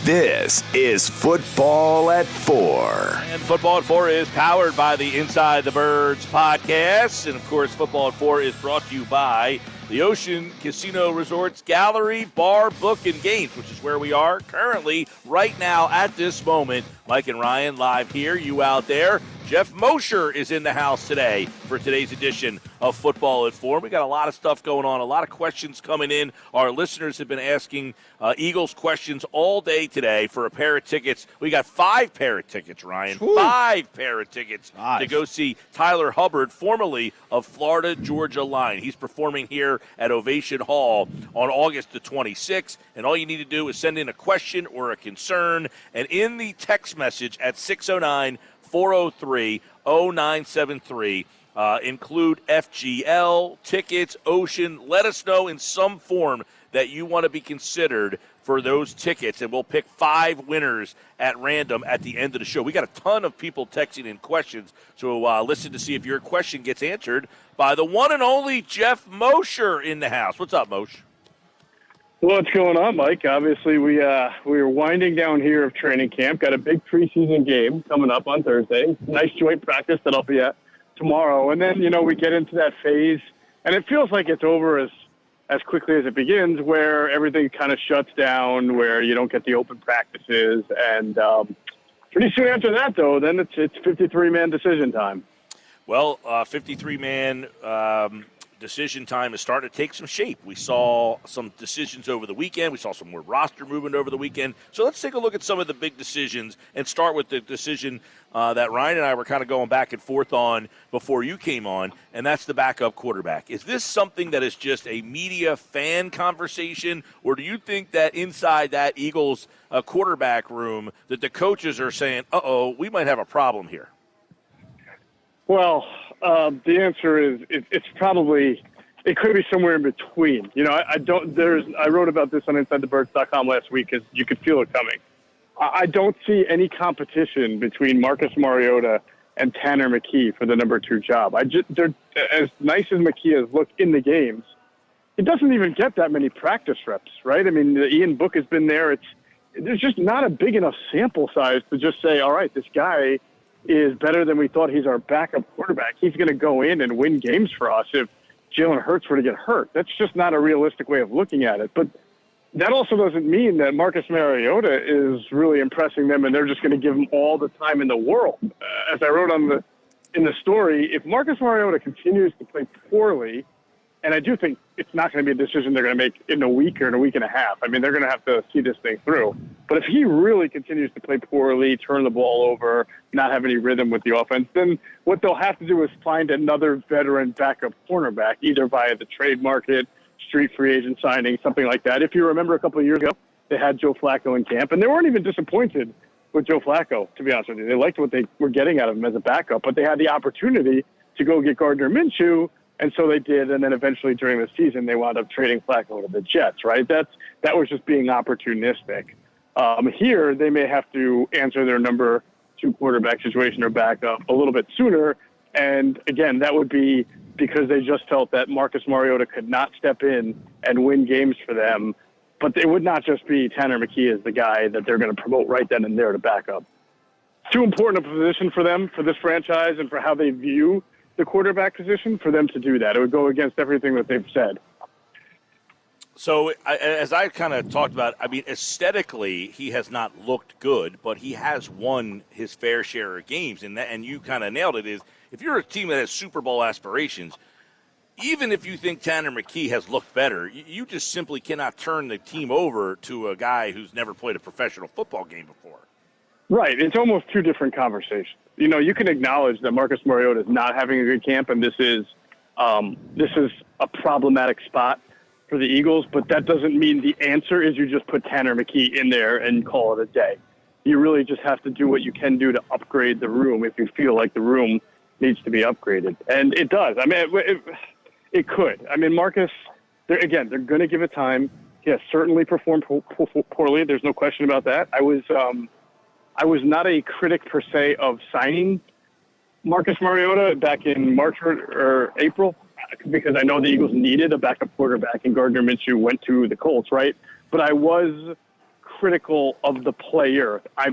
This is Football at 4. And Football at 4 is powered by the Inside the Birds podcast. And, of course, Football at 4 is brought to you by the Ocean Casino Resorts Gallery, Bar, Book, and Games, which is where we are currently right now at this moment. Mike and Ryan live here, you out there. Geoff Mosher is in the house today for today's edition of Football at 4. We got a lot of stuff going on, a lot of questions coming in. Our listeners have been asking Eagles questions all day today for a pair of tickets. We got 5 pair of tickets, Ryan. Ooh. 5 pair of tickets to go see Tyler Hubbard, formerly of Florida Georgia Line. He's performing here at Ovation Hall on August the 26th. And all you need to do is send in a question or a concern. And in the text message at 609-403-0973, include FGL, tickets, Ocean. Let us know in some form that you want to be considered for those tickets, and we'll pick 5 winners at random at the end of the show. We got a ton of people texting in questions, so listen to see if your question gets answered by the one and only Geoff Mosher in the house. What's up, Mosher? What's going on, Mike? Obviously, we are winding down here of training camp. Got a big preseason game coming up on Thursday. Nice joint practice that I'll be at tomorrow. And then, we get into that phase, and it feels like it's over as quickly as it begins, where everything kind of shuts down, where you don't get the open practices. And pretty soon after that, though, then it's 53-man decision time. Well, 53-man decision time is starting to take some shape. We saw some decisions over the weekend. We saw some more roster movement over the weekend. So let's take a look at some of the big decisions and start with the decision that Ryan and I were kind of going back and forth on before you came on, and that's the backup quarterback. Is this something that is just a media fan conversation, or do you think that inside that Eagles quarterback room that the coaches are saying, we might have a problem here? Well, the answer is it's probably – it could be somewhere in between. I wrote about this on InsideTheBirds.com last week because you could feel it coming. I don't see any competition between Marcus Mariota and Tanner McKee for the number 2 job. They're as nice as McKee has looked in the games, it doesn't even get that many practice reps, right? I mean, Ian Book has been there. There's just not a big enough sample size to just say, all right, this guy – is better than we thought. He's our backup quarterback. He's going to go in and win games for us if Jalen Hurts were to get hurt. That's just not a realistic way of looking at it. But that also doesn't mean that Marcus Mariota is really impressing them and they're just going to give him all the time in the world. As I wrote in the story, if Marcus Mariota continues to play poorly, and I do think it's not going to be a decision they're going to make in a week or in a week and a half. I mean, they're going to have to see this thing through. But if he really continues to play poorly, turn the ball over, not have any rhythm with the offense, then what they'll have to do is find another veteran backup cornerback, either via the trade market, street free agent signing, something like that. If you remember a couple of years ago, they had Joe Flacco in camp, and they weren't even disappointed with Joe Flacco, to be honest with you. They liked what they were getting out of him as a backup, but they had the opportunity to go get Gardner Minshew, and so they did, and then eventually during the season they wound up trading Flacco to the Jets, right? That was just being opportunistic. Here, they may have to answer their number 2 quarterback situation or backup a little bit sooner, and again, that would be because they just felt that Marcus Mariota could not step in and win games for them, but it would not just be Tanner McKee as the guy that they're going to promote right then and there to back up. Too important a position for them, for this franchise, and for how they view the quarterback position for them to do that. It would go against everything that they've said. So as I kind of talked about, I mean, aesthetically, he has not looked good, but he has won his fair share of games. And you kind of nailed it, is if you're a team that has Super Bowl aspirations, even if you think Tanner McKee has looked better, you just simply cannot turn the team over to a guy who's never played a professional football game before. Right. It's almost 2 different conversations. You can acknowledge that Marcus Mariota is not having a good camp, and this is a problematic spot for the Eagles, but that doesn't mean the answer is you just put Tanner McKee in there and call it a day. You really just have to do what you can do to upgrade the room if you feel like the room needs to be upgraded. And it does. I mean, it could. I mean, Marcus, they're going to give it time. He has certainly performed poorly. There's no question about that. I was not a critic per se of signing Marcus Mariota back in March or April, because I know the Eagles needed a backup quarterback and Gardner Minshew went to the Colts, right? But I was critical of the player. I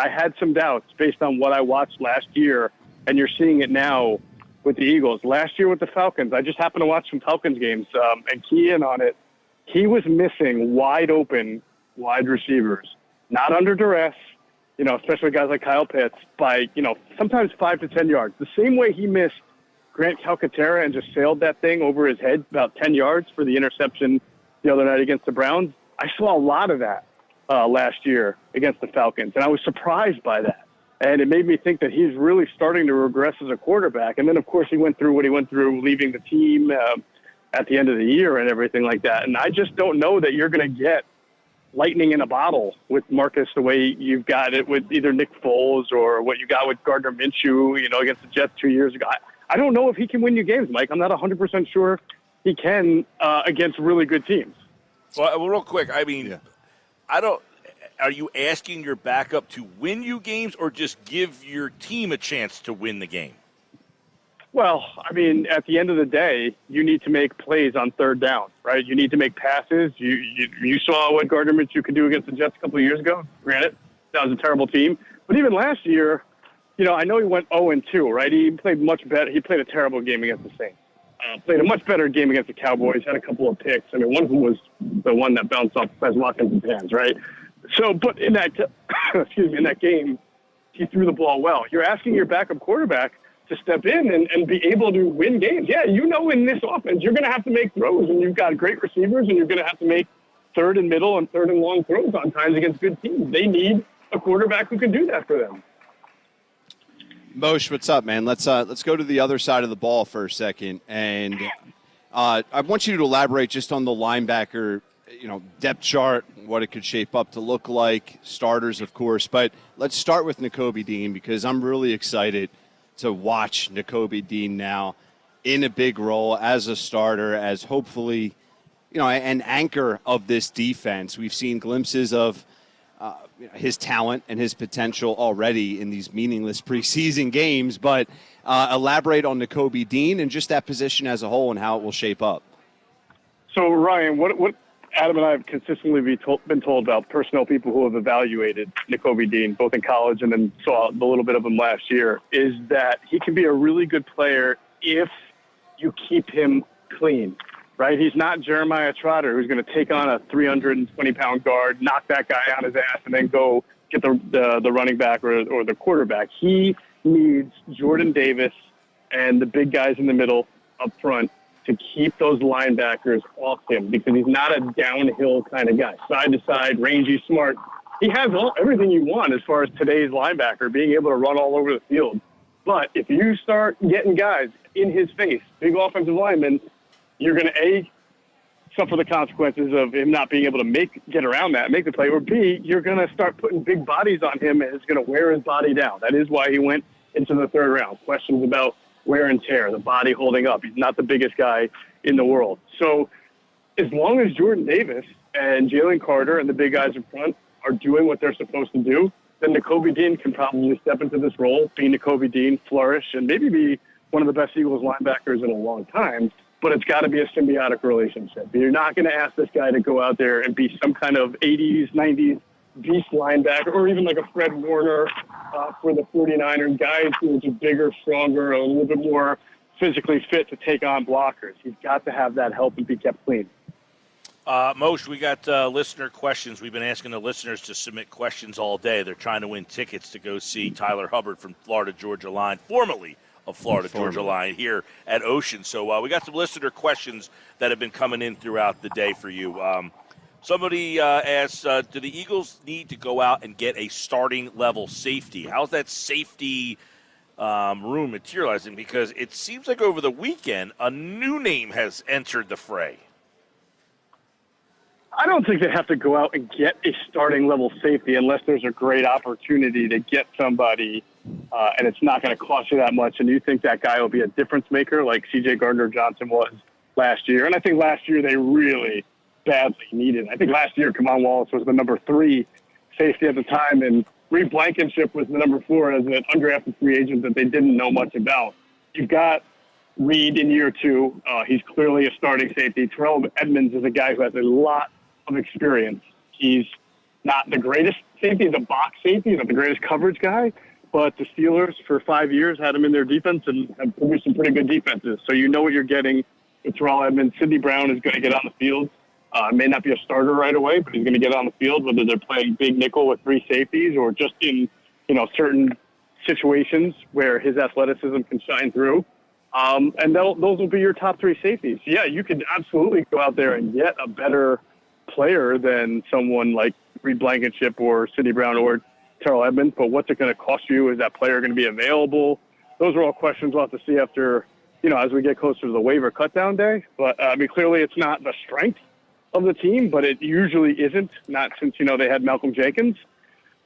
had some doubts based on what I watched last year, and you're seeing it now with the Eagles. Last year with the Falcons, I just happened to watch some Falcons games and key in on it. He was missing wide open wide receivers, not under duress, especially guys like Kyle Pitts, by, sometimes 5 to 10 yards. The same way he missed Grant Calcaterra and just sailed that thing over his head about 10 yards for the interception the other night against the Browns. I saw a lot of that last year against the Falcons, and I was surprised by that. And it made me think that he's really starting to regress as a quarterback. And then, of course, he went through what he went through leaving the team at the end of the year and everything like that. And I just don't know that you're going to get lightning in a bottle with Marcus the way you've got it with either Nick Foles or what you got with Gardner Minshew, against the Jets 2 years ago. I don't know if he can win you games, Mike. I'm not 100% sure he can against really good teams. Well, real quick, I mean, are you asking your backup to win you games or just give your team a chance to win the game? Well, I mean, at the end of the day, you need to make plays on third down, right? You need to make passes. You saw what Gardner Minshew could do against the Jets a couple of years ago. Granted, that was a terrible team. But even last year, I know he went 0-2, right? He played much better. He played a terrible game against the Saints. Played a much better game against the Cowboys, had a couple of picks. I mean, one of them was the one that bounced off Wes Watkins's hands, right? So, but in that, in that game, he threw the ball well. You're asking your backup quarterback to step in and be able to win games. Yeah, in this offense, you're going to have to make throws, and you've got great receivers, and you're going to have to make third and middle and third and long throws on times against good teams. They need a quarterback who can do that for them. Mosh, what's up, man? Let's go to the other side of the ball for a second, and I want you to elaborate just on the linebacker, depth chart, what it could shape up to look like, starters, of course. But let's start with Nakobe Dean, because I'm really excited to watch Nakobe Dean now in a big role as a starter, as hopefully, an anchor of this defense. We've seen glimpses of his talent and his potential already in these meaningless preseason games, but elaborate on Nakobe Dean and just that position as a whole and how it will shape up. So, Ryan, what Adam and I have consistently been told about personnel people who have evaluated Nakobe Dean, both in college and then saw a little bit of him last year, is that he can be a really good player if you keep him clean. Right? He's not Jeremiah Trotter, who's going to take on a 320-pound guard, knock that guy on his ass, and then go get the running back or the quarterback. He needs Jordan Davis and the big guys in the middle up front to keep those linebackers off him, because he's not a downhill kind of guy. Side to side, rangy, smart. He has everything you want as far as today's linebacker, being able to run all over the field. But if you start getting guys in his face, big offensive linemen, you're going to, suffer the consequences of him not being able to get around that, make the play, or B, you're going to start putting big bodies on him, and it's going to wear his body down. That is why he went into the third round. Questions about wear and tear, the body holding up. He's not the biggest guy in the world. So as long as Jordan Davis and Jalen Carter and the big guys in front are doing what they're supposed to do, then Nakobe Dean can probably step into this role, be Nakobe Dean, flourish, and maybe be one of the best Eagles linebackers in a long time. But it's got to be a symbiotic relationship. You're not going to ask this guy to go out there and be some kind of 80s, 90s beast linebacker, or even like a Fred Warner for the 49ers, guys who are just bigger, stronger, a little bit more physically fit to take on blockers. He's got to have that help and be kept clean. Moshe, we got listener questions. We've been asking the listeners to submit questions all day. They're trying to win tickets to go see Tyler Hubbard from Florida Georgia Line, formerly of Florida Georgia Line, here at Ocean. So we got some listener questions that have been coming in throughout the day for you. Somebody asked, do the Eagles need to go out and get a starting level safety? How's that safety room materializing? Because it seems like over the weekend, a new name has entered the fray. I don't think they have to go out and get a starting level safety unless there's a great opportunity to get somebody and it's not going to cost you that much, and you think that guy will be a difference maker like C.J. Gardner-Johnson was last year. And I think last year they really badly needed. I think last year Kamon Wallace was the number 3 safety at the time, and Reed Blankenship was the number 4 as an undrafted free agent that they didn't know much about. You've got Reed in year 2. He's clearly a starting safety. Terrell Edmonds is a guy who has a lot of experience. He's not the greatest safety. He's a box safety, not the greatest coverage guy. But the Steelers, for 5 years, had him in their defense and have produced some pretty good defenses. So you know what you're getting with Terrell Edmonds. Sidney Brown is going to get on the field. May not be a starter right away, but he's going to get on the field, whether they're playing big nickel with 3 safeties or just in, certain situations where his athleticism can shine through. And those will be your top 3 safeties. Yeah, you could absolutely go out there and get a better player than someone like Reed Blankenship or Sidney Brown or Terrell Edmonds, but what's it going to cost you? Is that player going to be available? Those are all questions we'll have to see after, as we get closer to the waiver cutdown day. But, clearly it's not the strength of the team, but it usually isn't, not since, they had Malcolm Jenkins.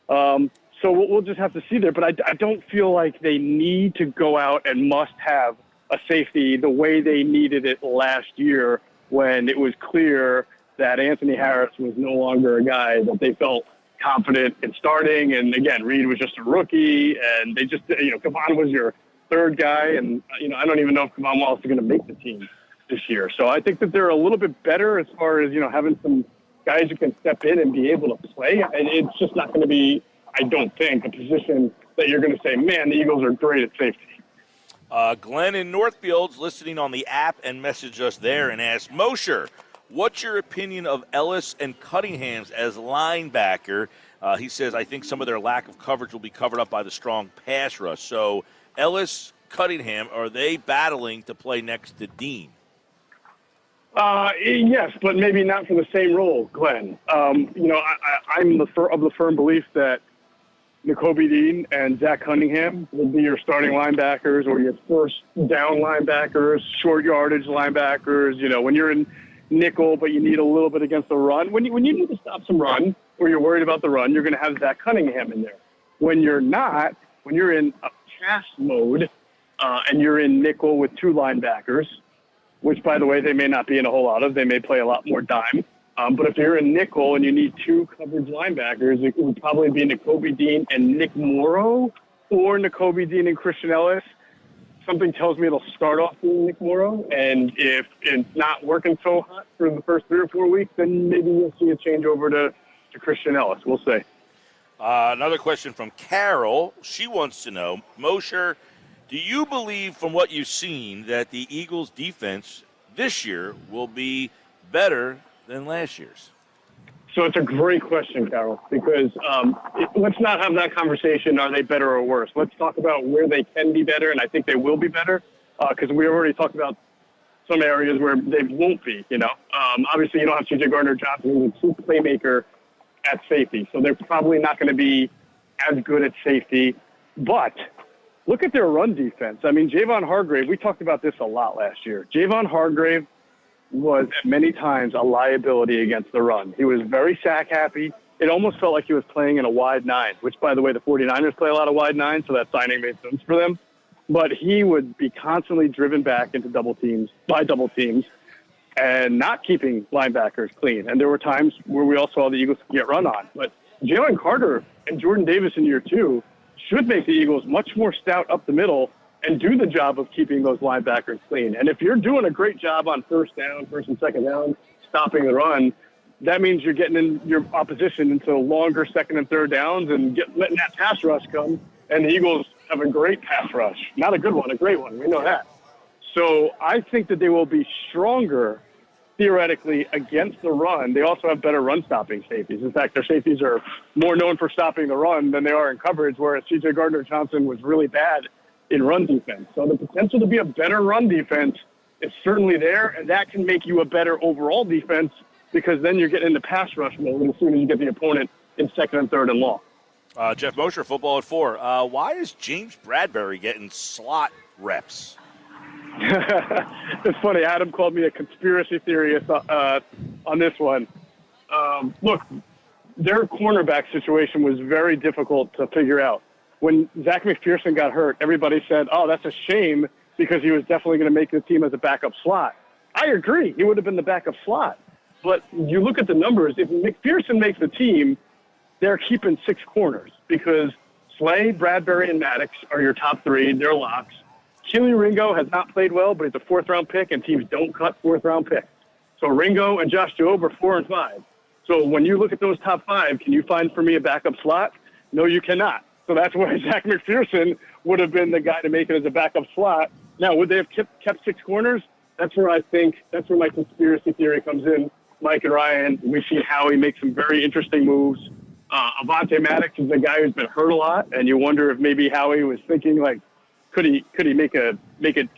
So we'll just have to see there. But I don't feel like they need to go out and must have a safety the way they needed it last year when it was clear that Anthony Harris was no longer a guy that they felt confident in starting. And again, Reed was just a rookie, and they just, Kavon was your 3rd guy. And, I don't even know if Kavon Wallace is going to make the team this year. So I think that they're a little bit better as far as, having some guys who can step in and be able to play. And it's just not going to be, I don't think, a position that you're going to say, man, the Eagles are great at safety. Glenn in Northfield's listening on the app and messaged us there and asked, Mosher, what's your opinion of Ellis and Cunningham's as linebacker? He says, I think some of their lack of coverage will be covered up by the strong pass rush. So Ellis, Cunningham, are they battling to play next to Dean? Yes, but maybe not for the same role, Glenn. I'm of the firm belief that Nakobe Dean and Zach Cunningham will be your starting linebackers or your first down linebackers, short yardage linebackers. When you're in nickel, but you need a little bit against the run. When you need to stop some run or you're worried about the run, you're going to have Zach Cunningham in there. When you're not, when you're in a pass mode and you're in nickel with 2 linebackers, which, by the way, they may not be in a whole lot of. They may play a lot more dime. But if you're in nickel and you need 2 coverage linebackers, it would probably be Nakobe Dean and Nick Morrow or Nakobe Dean and Christian Ellis. Something tells me it'll start off being Nick Morrow, and if it's not working so hot for the first 3 or 4 weeks, then maybe you'll see a change over to Christian Ellis. We'll see. Another question from Carol. She wants to know, Mosher, do you believe from what you've seen that the Eagles' defense this year will be better than last year's? So it's a great question, Carol, because let's not have that conversation, are they better or worse? Let's talk about where they can be better, and I think they will be better, because we already talked about some areas where they won't be, Obviously, you don't have C.J. Gardner-Johnson, who's a true playmaker at safety, so they're probably not going to be as good at safety. But look at their run defense. I mean, Javon Hargrave, we talked about this a lot last year. Javon Hargrave was at many times a liability against the run. He was very sack happy. It almost felt like he was playing in a wide 9, which, by the way, the 49ers play a lot of wide 9, so that signing made sense for them. But he would be constantly driven back into double teams and not keeping linebackers clean. And there were times where we all saw the Eagles get run on. But Jalen Carter and Jordan Davis in year 2 should make the Eagles much more stout up the middle and do the job of keeping those linebackers clean. And if you're doing a great job on first and second down, stopping the run, that means you're getting in your opposition into longer second and third downs and letting that pass rush come. And the Eagles have a great pass rush. Not a good one, a great one. We know that. So I think that they will be stronger, theoretically, against the run. They also have better run-stopping safeties. In fact, their safeties are more known for stopping the run than they are in coverage, whereas C.J. Gardner-Johnson was really bad in run defense. So the potential to be a better run defense is certainly there, and that can make you a better overall defense because then you're getting into pass rush mode as soon as you get the opponent in second and third and long. Geoff Mosher, Football at 4. Why is James Bradberry getting slot reps? It's funny. Adam called me a conspiracy theorist on this one. Look, their cornerback situation was very difficult to figure out. When Zach McPherson got hurt, everybody said, oh, that's a shame because he was definitely going to make the team as a backup slot. I agree. He would have been the backup slot. But you look at the numbers. If McPherson makes the team, they're keeping 6 corners because Slay, Bradberry, and Maddox are your top 3. They're locks. Keely Ringo has not played well, but he's a 4th-round pick, and teams don't cut 4th-round picks. So Ringo and Josh Jobe are 4 and 5. So when you look at those top 5, can you find for me a backup slot? No, you cannot. So that's why Zach McPherson would have been the guy to make it as a backup slot. Now, would they have kept 6 corners? That's where my conspiracy theory comes in. Mike and Ryan, we've seen Howie make some very interesting moves. Avonte Maddox is a guy who's been hurt a lot, and you wonder if maybe Howie was thinking, like, could he make a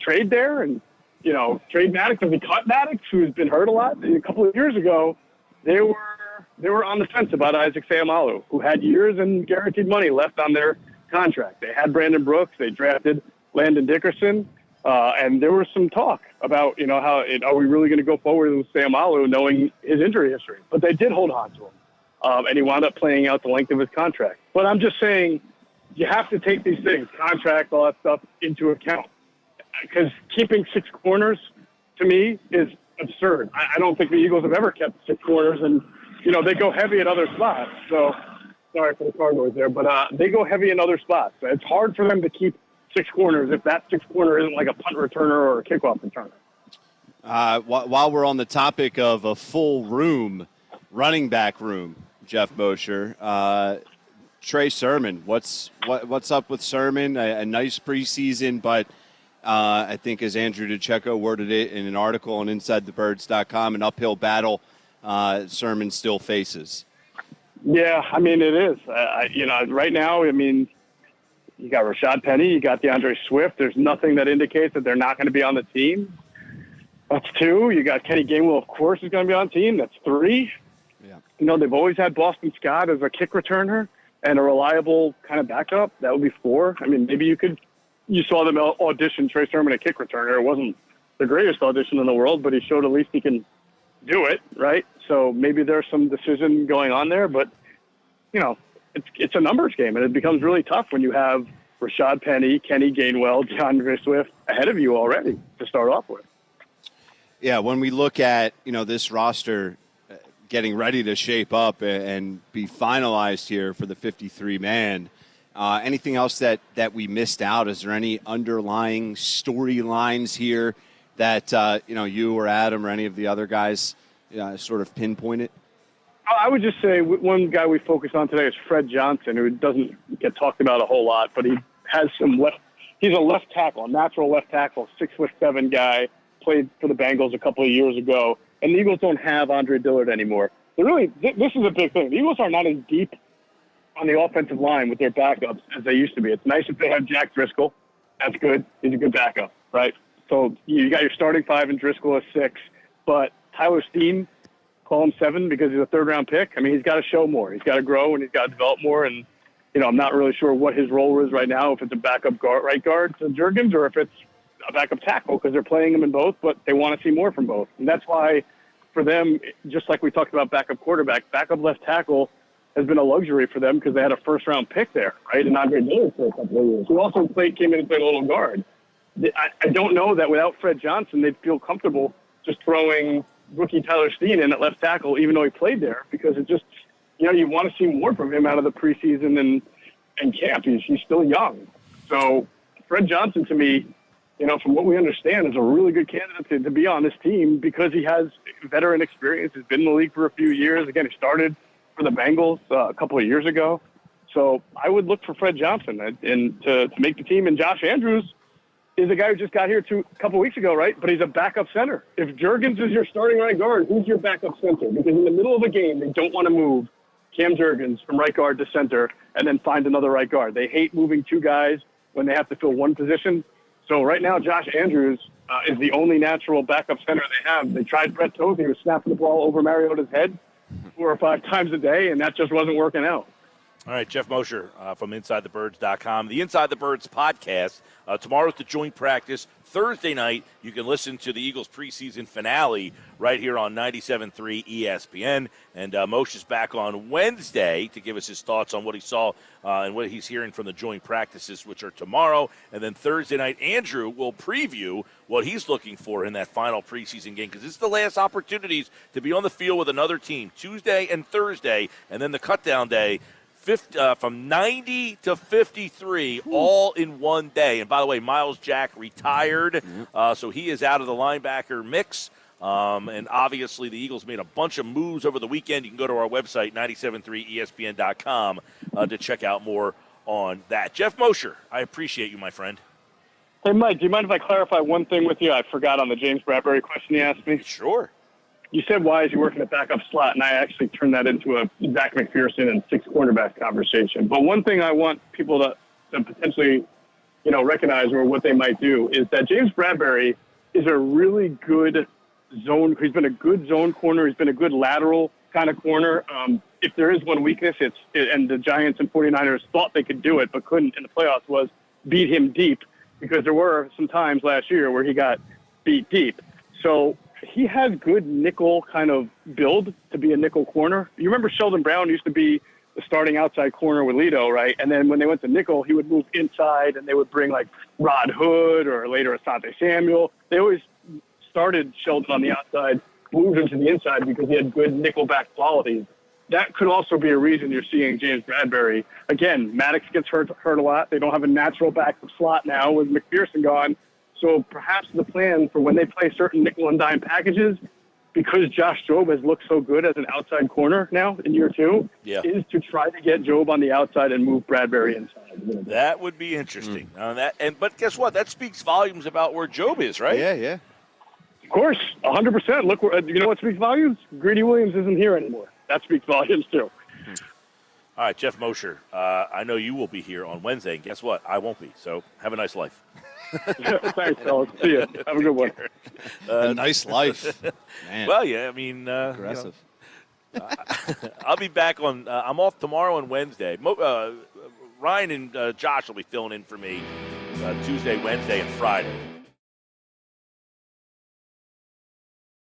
trade there and, trade Maddox? Does he cut Maddox, who's been hurt a lot? A couple of years ago, they were on the fence about Isaac Seumalo, who had years and guaranteed money left on their contract. They had Brandon Brooks. They drafted Landon Dickerson. And there was some talk about, are we really going to go forward with Seumalo knowing his injury history? But they did hold on to him. And he wound up playing out the length of his contract. But I'm just saying you have to take these things, contract, all that stuff, into account. Because keeping 6 corners, to me, is absurd. I don't think the Eagles have ever kept 6 corners. And, they go heavy at other spots. So, sorry for the car noise there. But they go heavy in other spots. It's hard for them to keep 6 corners if that 6 corner isn't like a punt returner or a kickoff returner. While we're on the topic of a full room, running back room, Geoff Mosher, Trey Sermon, what's up with Sermon? A nice preseason, but I think as Andrew DeCecco worded it in an article on InsideTheBirds.com, an uphill battle Sermon still faces. Yeah, I mean, it is. Right now, you got Rashad Penny, you got DeAndre Swift. There's nothing that indicates that they're not going to be on the team. That's 2. You got Kenny Gainwell, of course, is going to be on the team. That's 3. Yeah. They've always had Boston Scott as a kick returner and a reliable kind of backup. That would be 4. I mean, maybe you saw them audition Trey Sermon a kick returner. It wasn't the greatest audition in the world, but he showed at least he can do it, right? So maybe there's some decision going on there, but, it's a numbers game, and it becomes really tough when you have Rashad Penny, Kenny Gainwell, DeAndre Swift ahead of you already to start off with. Yeah, when we look at, this roster getting ready to shape up and be finalized here for the 53-man, anything else that we missed out? Is there any underlying storylines here that, you or Adam or any of the other guys sort of pinpointed? I would just say one guy we focus on today is Fred Johnson, who doesn't get talked about a whole lot, but he has he's a left tackle, natural left tackle, 6'7" guy, played for the Bengals a couple of years ago, and the Eagles don't have Andre Dillard anymore. This is a big thing. The Eagles are not as deep on the offensive line with their backups as they used to be. It's nice if they have Jack Driscoll. That's good. He's a good backup, right? So you got your starting 5 and Driscoll as 6, but Tyler Steen, call him 7 because he's a 3rd-round pick. I mean, he's got to show more. He's got to grow and he's got to develop more. And, I'm not really sure what his role is right now, if it's a backup right guard to Juergens or if it's a backup tackle, because they're playing him in both, but they want to see more from both. And that's why, for them, just like we talked about backup quarterback, backup left tackle has been a luxury for them because they had a 1st-round pick there, right? And Andre Dillard for a couple of years. Who also came in and played a little guard. I don't know that without Fred Johnson, they'd feel comfortable just throwing rookie Tyler Steen in at left tackle, even though he played there, because it just, you want to see more from him out of the preseason and camp. He's still young. So Fred Johnson, to me, from what we understand, is a really good candidate to be on this team because he has veteran experience. He's been in the league for a few years. Again, he started for the Bengals a couple of years ago. So I would look for Fred Johnson and to make the team. And Josh Andrews is a guy who just got here a couple of weeks ago, right? But he's a backup center. If Juergens is your starting right guard, who's your backup center? Because in the middle of a game, they don't want to move Cam Juergens from right guard to center and then find another right guard. They hate moving 2 guys when they have to fill one position. So right now, Josh Andrews is the only natural backup center they have. They tried Brett Toth. He was snapping the ball over Mariota's head 4 or 5 times a day, and that just wasn't working out. All right, Geoff Mosher from InsideTheBirds.com. The Inside the Birds podcast. Tomorrow's the joint practice. Thursday night, you can listen to the Eagles preseason finale right here on 97.3 ESPN. And Mosher's back on Wednesday to give us his thoughts on what he saw and what he's hearing from the joint practices, which are tomorrow. And then Thursday night, Andrew will preview what he's looking for in that final preseason game, because this is the last opportunities to be on the field with another team, Tuesday and Thursday, and then the cutdown day. From 90 to 53, all in one day. And by the way, Miles Jack retired, so he is out of the linebacker mix. And obviously the Eagles made a bunch of moves over the weekend. You can go to our website, 973ESPN.com, to check out more on that. Geoff Mosher, I appreciate you, my friend. Hey, Mike, do you mind if I clarify one thing with you? I forgot on the James Bradberry question you asked me. Sure. You said, why is he working at backup slot? And I actually turned that into a Zach McPherson and 6 cornerback conversation. But one thing I want people to potentially, recognize, or what they might do, is that James Bradberry is a really good zone. He's been a good zone corner. He's been a good lateral kind of corner. If there is one weakness, and the Giants and 49ers thought they could do it but couldn't in the playoffs, was beat him deep, because there were some times last year where he got beat deep. So he has good nickel kind of build to be a nickel corner. You remember Sheldon Brown used to be the starting outside corner with Lito, right? And then when they went to nickel, he would move inside, and they would bring like Rod Hood or later Asante Samuel. They always started Sheldon on the outside, moved him to the inside because he had good nickelback qualities. That could also be a reason you're seeing James Bradberry. Again, Maddox gets hurt a lot. They don't have a natural backup slot now with McPherson gone. So perhaps the plan for when they play certain nickel and dime packages, because Josh Jobe has looked so good as an outside corner now in year 2, is to try to get Jobe on the outside and move Bradberry inside. That would be interesting. But guess what? That speaks volumes about where Jobe is, right? Yeah. Of course, 100%. Look, you know what speaks volumes? Greedy Williams isn't here anymore. That speaks volumes too. All right, Geoff Mosher, I know you will be here on Wednesday, and guess what? I won't be, so have a nice life. Thanks, fellas. See you. Have a good one. A nice life. Man. Well, yeah, I mean, aggressive. I'll be back on. I'm off tomorrow and Wednesday. Ryan and Josh will be filling in for me Tuesday, Wednesday, and Friday.